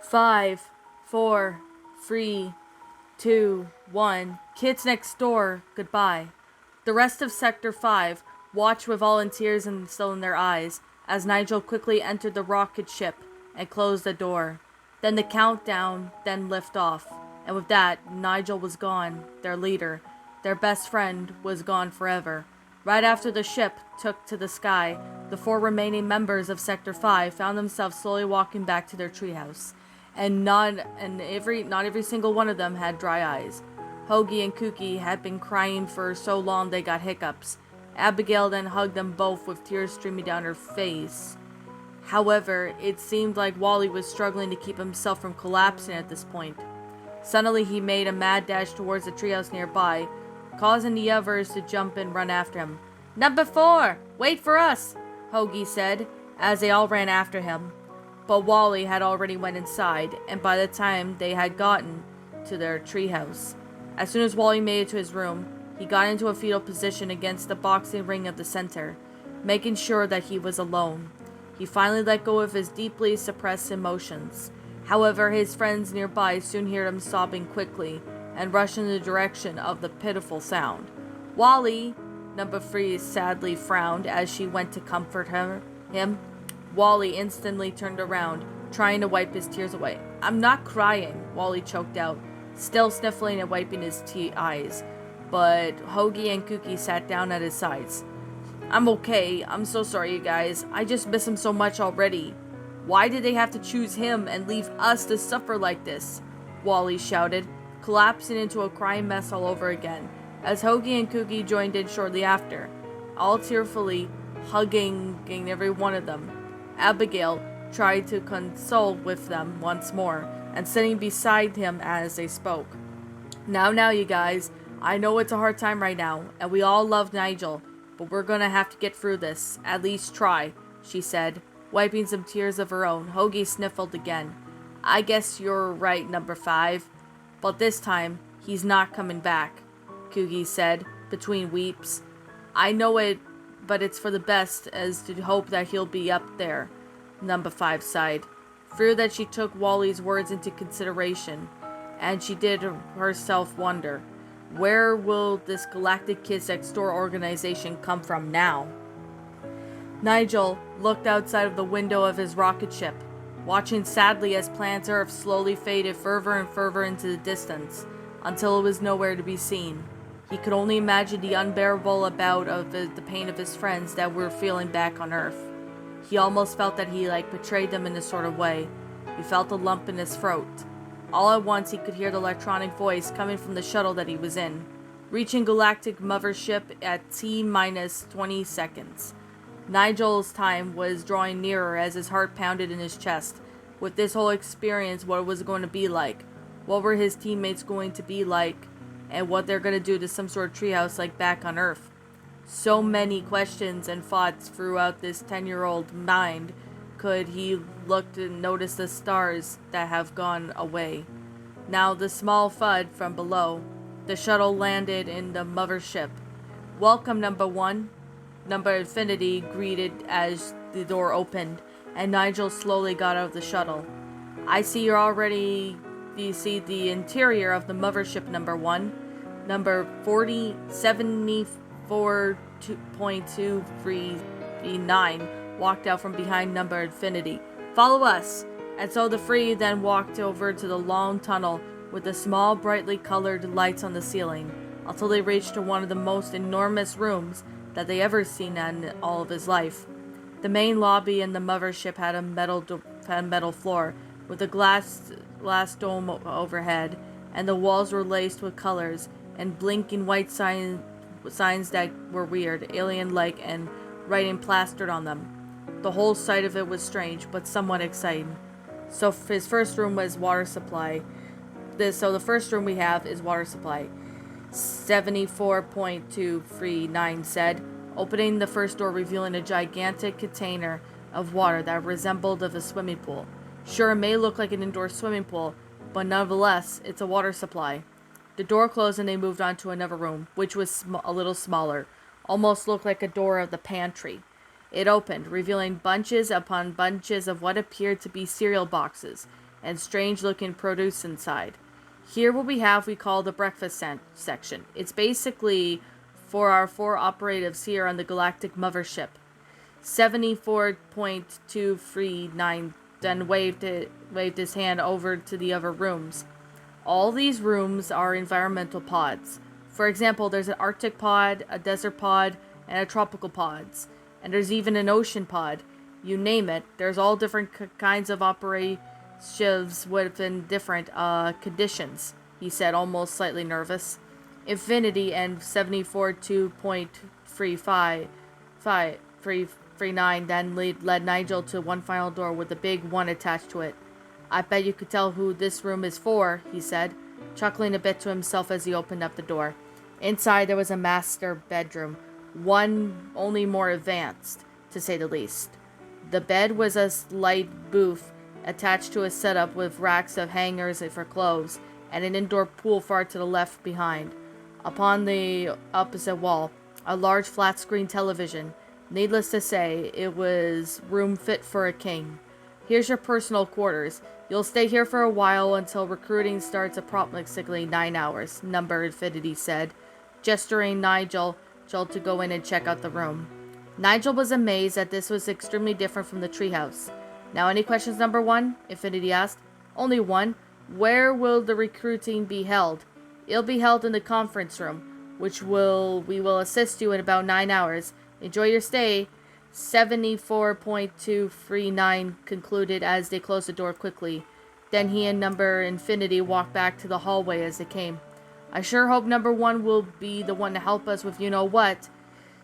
5, 4, 3, 2, 1. Kids next door, goodbye. The rest of Sector 5 watched with volunteers and still in their eyes as Nigel quickly entered the rocket ship and closed the door. Then the countdown, then lift off. And with that, Nigel was gone, their leader. Their best friend was gone forever. Right after the ship took to the sky, the 4 remaining members of Sector 5 found themselves slowly walking back to their treehouse. And not every single one of them had dry eyes. Hoagie and Kooky had been crying for so long they got hiccups. Abigail then hugged them both with tears streaming down her face. However, it seemed like Wally was struggling to keep himself from collapsing at this point. Suddenly he made a mad dash towards the treehouse nearby, causing the others to jump and run after him. "Number 4! Wait for us!" Hoagie said, as they all ran after him. But Wally had already went inside, and by the time they had gotten to their treehouse, as soon as Wally made it to his room, he got into a fetal position against the boxing ring of the center, making sure that he was alone. He finally let go of his deeply suppressed emotions. However, his friends nearby soon heard him sobbing quickly and rushed in the direction of the pitiful sound. "Wally!" Number 3 sadly frowned as she went to comfort him. Wally instantly turned around, trying to wipe his tears away. "I'm not crying," Wally choked out, still sniffling and wiping his eyes. But Hoagie and Kooky sat down at his sides. "I'm okay. I'm so sorry, you guys. I just miss him so much already. Why did they have to choose him and leave us to suffer like this?" Wally shouted, collapsing into a crying mess all over again, as Hoagie and Kooky joined in shortly after, all tearfully hugging every one of them. Abigail tried to console with them once more, and sitting beside him as they spoke. Now, you guys, I know it's a hard time right now, and we all love Nigel, but we're gonna have to get through this. At least try," she said, wiping some tears of her own. Hoagie sniffled again. "I guess you're right, Number 5. But this time, he's not coming back," Kooky said, between weeps. "I know it, but it's for the best, as to hope that he'll be up there," Number 5 sighed. Fear that she took Wally's words into consideration, and she did herself wonder, where will this Galactic Kids Next Door organization come from now? Nigel looked outside of the window of his rocket ship, watching sadly as Planet Earth slowly faded further and further into the distance, until it was nowhere to be seen. He could only imagine the unbearable bout of the pain of his friends that were feeling back on Earth. He almost felt that he betrayed them in a sort of way. He felt a lump in his throat. All at once he could hear the electronic voice coming from the shuttle that he was in, reaching Galactic mothership at T-minus 20 seconds. Nigel's time was drawing nearer as his heart pounded in his chest. With this whole experience, what it was going to be like, what were his teammates going to be like, and what they're going to do to some sort of treehouse like back on Earth. So many questions and thoughts throughout this 10-year-old mind. Could he look and notice the stars that have gone away? Now the small thud from below. The shuttle landed in the mothership. "Welcome, Number 1. Number Infinity greeted as the door opened, and Nigel slowly got out of the shuttle. "I see you see the interior of the mothership, Number 1. Number 4074.239 walked out from behind Number Infinity. "Follow us!" And so the three then walked over to the long tunnel with the small brightly colored lights on the ceiling, until they reached to one of the most enormous rooms that they ever seen in all of his life. The main lobby in the mothership had a metal floor with a glass dome overhead, and the walls were laced with colors and blinking white signs that were weird, alien-like, and writing plastered on them. The whole sight of it was strange, but somewhat exciting. So his first room was water supply. So the first room we have is water supply. 74.239 said, opening the first door, revealing a gigantic container of water that resembled of a swimming pool. Sure, it may look like an indoor swimming pool, but nonetheless, it's a water supply. The door closed and they moved on to another room, which was a little smaller, almost looked like a door of the pantry. It opened, revealing bunches upon bunches of what appeared to be cereal boxes. and strange-looking produce inside. Here what we call the breakfast section. It's basically for our 4 operatives here on the Galactic mothership. 74.239 then waved his hand over to the other rooms. All these rooms are environmental pods. For example, there's an Arctic pod, a desert pod, and a tropical pods. And there's even an ocean pod. You name it. There's all different kinds of operatives within different conditions, he said, almost slightly nervous. Infinity and 74.23539 then led Nigel to one final door with a big 1 attached to it. I bet you could tell who this room is for, he said, chuckling a bit to himself as he opened up the door. Inside there was a master bedroom, one only more advanced, to say the least. The bed was a light booth attached to a setup with racks of hangers for clothes and an indoor pool far to the left behind. Upon the opposite wall, a large flat-screen television. Needless to say, it was room fit for a king. Here's your personal quarters. You'll stay here for a while until recruiting starts approximately 9 hours, Number Infinity said, gesturing Nigel to go in and check out the room. Nigel was amazed that this was extremely different from the treehouse. Now, any questions, Number 1? Infinity asked. Only one. Where will the recruiting be held? It'll be held in the conference room, we will assist you in about 9 hours. Enjoy your stay. 74.239 concluded as they closed the door quickly. Then he and Number Infinity walked back to the hallway as they came. I sure hope Number 1 will be the one to help us with you-know-what,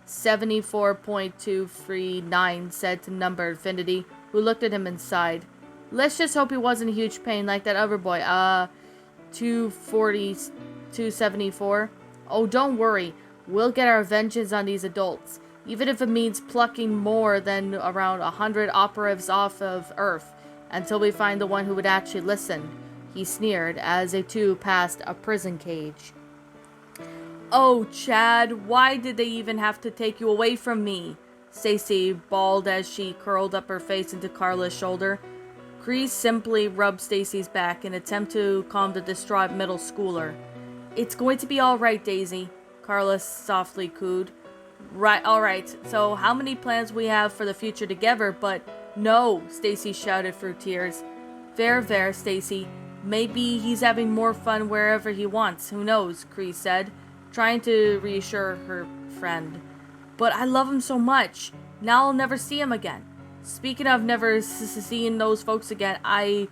74.239 said to Number Infinity, who looked at him and sighed. Let's just hope he wasn't a huge pain like that other boy. 274. Oh, don't worry. We'll get our vengeance on these adults, even if it means plucking more than around 100 operatives off of Earth, until we find the one who would actually listen, he sneered as they two passed a prison cage. Oh, Chad, why did they even have to take you away from me? Stacy bawled as she curled up her face into Carla's shoulder. Cree simply rubbed Stacy's back in an attempt to calm the distraught middle schooler. It's going to be all right, Daisy, Carla softly cooed. Right, all right. So how many plans we have for the future together, but no, Stacy shouted through tears. There, Stacy. Maybe he's having more fun wherever he wants. Who knows, Cree said, trying to reassure her friend. But I love him so much. Now I'll never see him again. Speaking of never seeing those folks again, I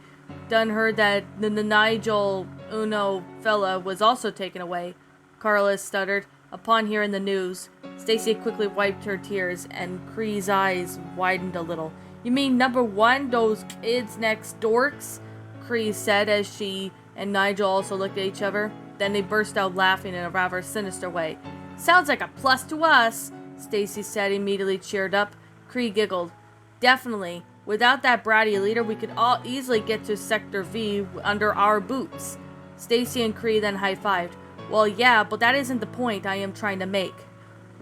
done heard that the Nigel Uno fella was also taken away, Carla stuttered upon hearing the news. Stacy quickly wiped her tears, and Cree's eyes widened a little. You mean Number 1, those kids next dorks? Cree said as she and Nigel also looked at each other. Then they burst out laughing in a rather sinister way. Sounds like a plus to us, Stacy said, immediately cheered up. Cree giggled. Definitely. Without that bratty leader, we could all easily get to Sector V under our boots. Stacy and Cree then high-fived. Well, yeah, but that isn't the point I am trying to make.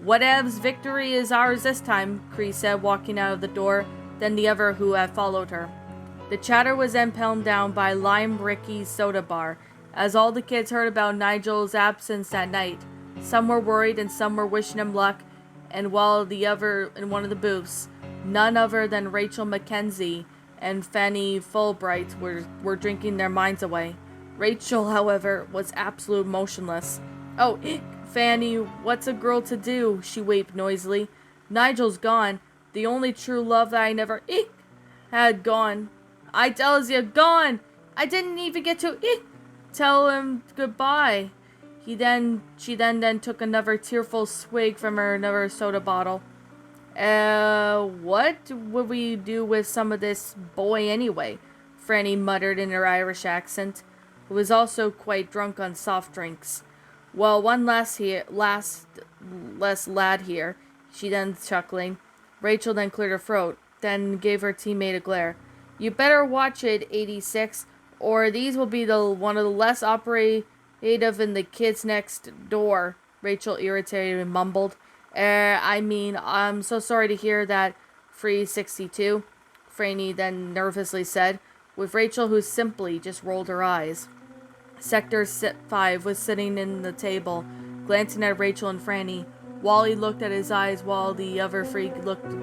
Whatevs, victory is ours this time, Cree said, walking out of the door, then the other who had followed her. The chatter was then penned down by Lime Ricky's soda bar, as all the kids heard about Nigel's absence that night. Some were worried and some were wishing him luck, and while the other in one of the booths, none other than Rachel Mackenzie and Fanny Fulbright were drinking their minds away. Rachel, however, was absolutely motionless. Oh, Fanny, what's a girl to do? She wept noisily. Nigel's gone. The only true love that I never had gone. I tells you, gone! I didn't even get to tell him goodbye. She then took another tearful swig from another soda bottle. What would we do with some of this boy anyway? Franny muttered in her Irish accent, who was also quite drunk on soft drinks. Well, one less lad here, she then chuckling. Rachel then cleared her throat, then gave her teammate a glare. You better watch it, 86, or these will be one of the less operative in the kids next door, Rachel irritated and mumbled. I'm so sorry to hear that, Free 62, Franny then nervously said, with Rachel who simply just rolled her eyes. Sector 5 was sitting in the table, glancing at Rachel and Franny. Wally looked at his eyes while the other three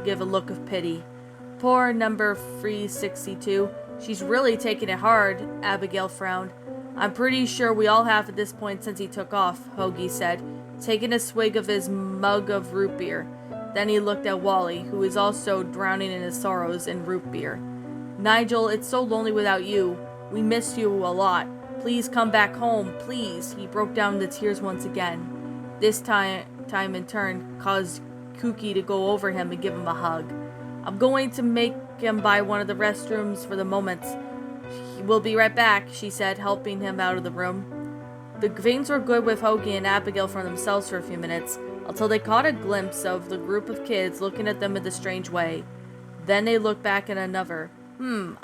give a look of pity. Poor number 362. She's really taking it hard, Abigail frowned. I'm pretty sure we all have at this point since he took off, Hoagie said, taking a swig of his mug of root beer. Then he looked at Wally, who was also drowning in his sorrows in root beer. Nigel, it's so lonely without you. We miss you a lot. Please come back home, please. He broke down into tears once again. This time in turn caused Kooky to go over him and give him a hug. I'm going to make him buy one of the restrooms for the moment. We'll be right back, she said, helping him out of the room. The things were good with Hoagie and Abigail for themselves for a few minutes, until they caught a glimpse of the group of kids looking at them in a strange way. Then they looked back at another.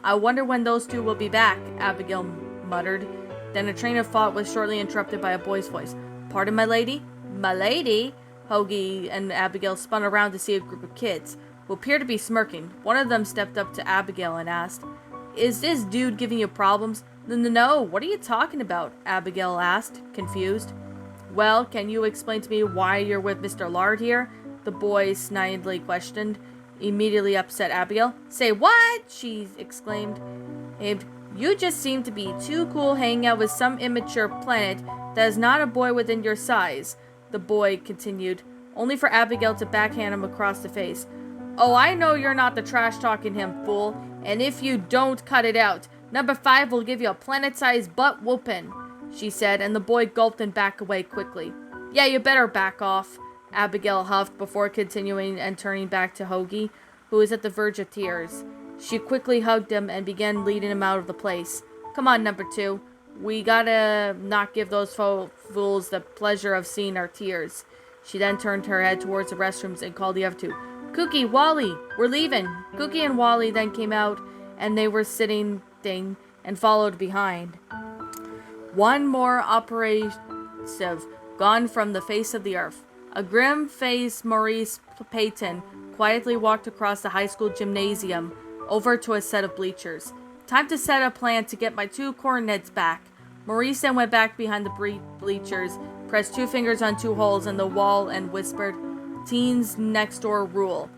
I wonder when those two will be back, Abigail muttered. Then a train of thought was shortly interrupted by a boy's voice. Pardon, my lady? My lady? Hoagie and Abigail spun around to see a group of kids, who appeared to be smirking. One of them stepped up to Abigail and asked, Is this dude giving you problems? No, what are you talking about? Abigail asked, confused. Well, can you explain to me why you're with Mr. Lard here? The boy snidely questioned. Immediately upset Abigail. Say what? She exclaimed. You just seem to be too cool hanging out with some immature planet that is not a boy within your size, the boy continued, only for Abigail to backhand him across the face. Oh, I know you're not the trash-talking him, fool, and if you don't cut it out, number 5 will give you a planet-sized butt-whooping, she said, and the boy gulped and backed away quickly. Yeah, you better back off, Abigail huffed before continuing and turning back to Hoagie, who was at the verge of tears. She quickly hugged him and began leading him out of the place. Come on, number 2. We gotta not give those fools the pleasure of seeing our tears. She then turned her head towards the restrooms and called the other two. Kooky, Wally, we're leaving. Kooky and Wally then came out, and they were sitting and followed behind. One more operative gone from the face of the earth. A grim-faced Maurice Payton quietly walked across the high school gymnasium over to a set of bleachers. Time to set a plan to get my 2 coordinates back. Maurice then went back behind the bleachers, pressed 2 fingers on 2 holes in the wall and whispered, Teens next door rule.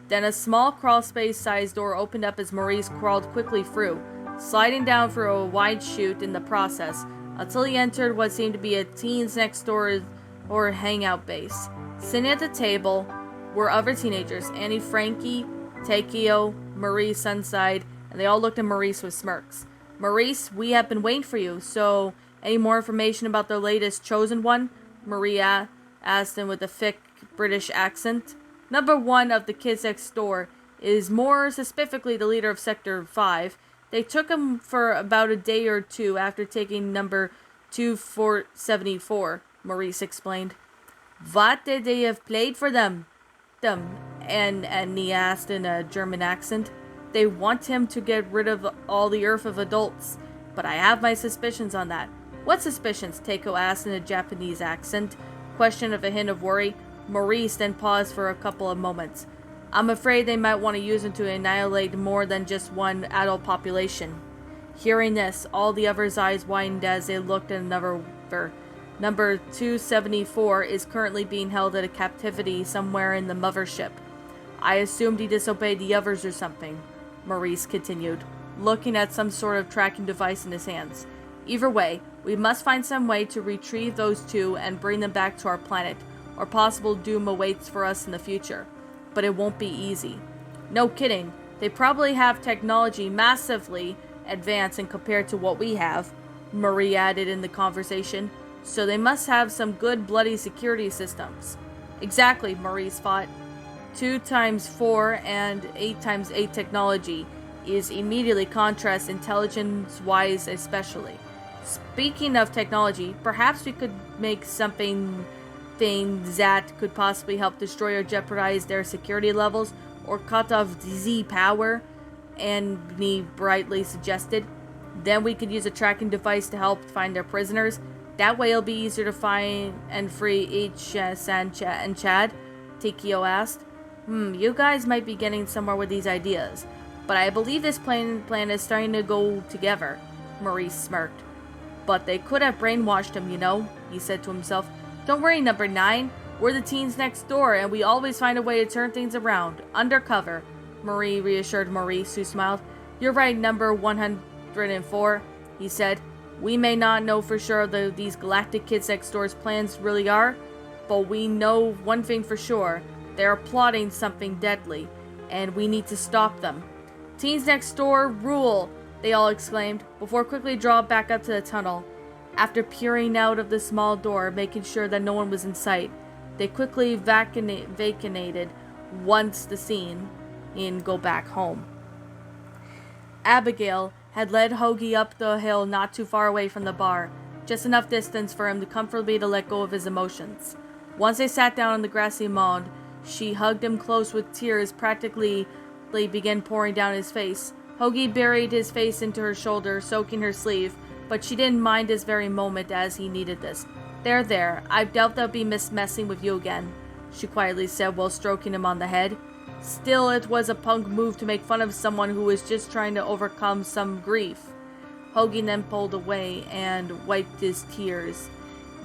Then a small crawl-space-sized door opened up as Maurice crawled quickly through, sliding down through a wide chute in the process, until he entered what seemed to be a teens next door or hangout base. Sitting at the table were other teenagers, Annie Frankie, Takeo, Maurice Sunside, and they all looked at Maurice with smirks. Maurice, we have been waiting for you, so any more information about the latest chosen one? Maria asked him with a thick British accent. Number 1 of the kids next door is more specifically the leader of Sector 5. They took him for about a day or 2 after taking number 2474, Maurice explained. What did they have played for them? And he asked in a German accent. They want him to get rid of all the Earth of adults, but I have my suspicions on that. What suspicions? Takeo asked in a Japanese accent, question of a hint of worry. Maurice then paused for a couple of moments. I'm afraid they might want to use him to annihilate more than just one adult population. Hearing this, all the others' eyes widened as they looked at another. Number 274 is currently being held at a captivity somewhere in the mothership. I assumed he disobeyed the others or something, Maurice continued, looking at some sort of tracking device in his hands. Either way, we must find some way to retrieve those 2 and bring them back to our planet, or possible doom awaits for us in the future. But it won't be easy. No kidding, they probably have technology massively advanced and compared to what we have, Marie added in the conversation, so they must have some good bloody security systems. Exactly, Maurice thought. 2 times 4 and 8 times 8 technology is immediately contrast intelligence-wise especially. Speaking of technology, perhaps we could make something that could possibly help destroy or jeopardize their security levels or cut off Z power, Annie brightly suggested. Then we could use a tracking device to help find their prisoners. That way it'll be easier to find and free each and Chad, Takeo asked. You guys might be getting somewhere with these ideas. But I believe this plan is starting to go together. Maurice smirked. But they could have brainwashed him, you know, he said to himself. Don't worry, number 9. We're the teens next door, and we always find a way to turn things around. Undercover, Marie reassured Maurice, who smiled. You're right, number 104, he said. We may not know for sure these Galactic Kids Next Door's plans really are, but we know one thing for sure. They are plotting something deadly, and we need to stop them. Teens Next Door rule, they all exclaimed, before quickly drawing back up to the tunnel. After peering out of the small door, making sure that no one was in sight, they quickly vacated once the scene and go back home. Abigail had led Hoagie up the hill not too far away from the bar, just enough distance for him to comfortably let go of his emotions. Once they sat down on the grassy mound, she hugged him close with tears practically began pouring down his face. Hoagie buried his face into her shoulder, soaking her sleeve, but she didn't mind this very moment as he needed this. There, I doubt they'll be messing with you again, she quietly said while stroking him on the head. Still, it was a punk move to make fun of someone who was just trying to overcome some grief. Hoagie then pulled away and wiped his tears.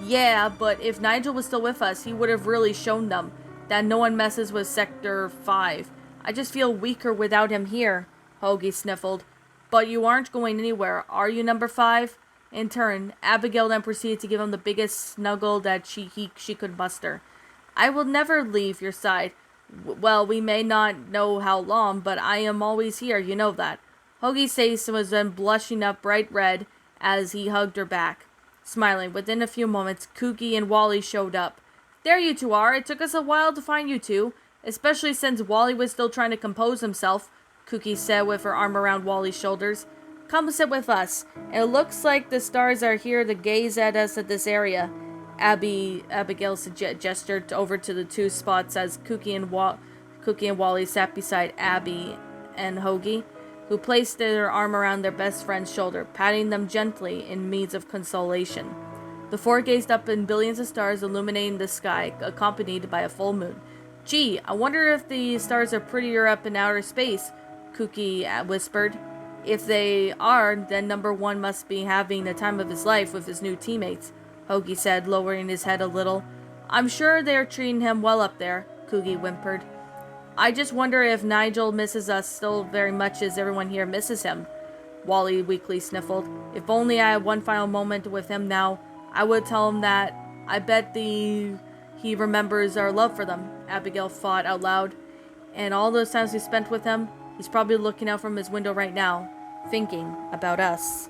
Yeah, but if Nigel was still with us, he would have really shown them that no one messes with Sector 5. I just feel weaker without him here, Hoagie sniffled. But you aren't going anywhere, are you, number 5? In turn, Abigail then proceeded to give him the biggest snuggle that she could muster. I will never leave your side. Well, we may not know how long, but I am always here, you know that. Hoagie's face was then blushing up bright red as he hugged her back. Smiling, within a few moments, Kooky and Wally showed up. There you two are. It took us a while to find you two, especially since Wally was still trying to compose himself, Kooky said with her arm around Wally's shoulders. Come sit with us. It looks like the stars are here to gaze at us at this area. Abigail gestured over to the two spots as Kooky and Wally sat beside Abby and Hoagie, who placed their arm around their best friend's shoulder, patting them gently in means of consolation. The four gazed up in billions of stars illuminating the sky, accompanied by a full moon. Gee, I wonder if the stars are prettier up in outer space, Kooky whispered. If they are, then number 1 must be having the time of his life with his new teammates, Hoagie said, lowering his head a little. I'm sure they're treating him well up there, Kooky whimpered. I just wonder if Nigel misses us still very much as everyone here misses him, Wally weakly sniffled. If only I had one final moment with him now, I would tell him that. I bet he remembers our love for them, Abigail thought out loud. And all those times we spent with him, he's probably looking out from his window right now, thinking about us.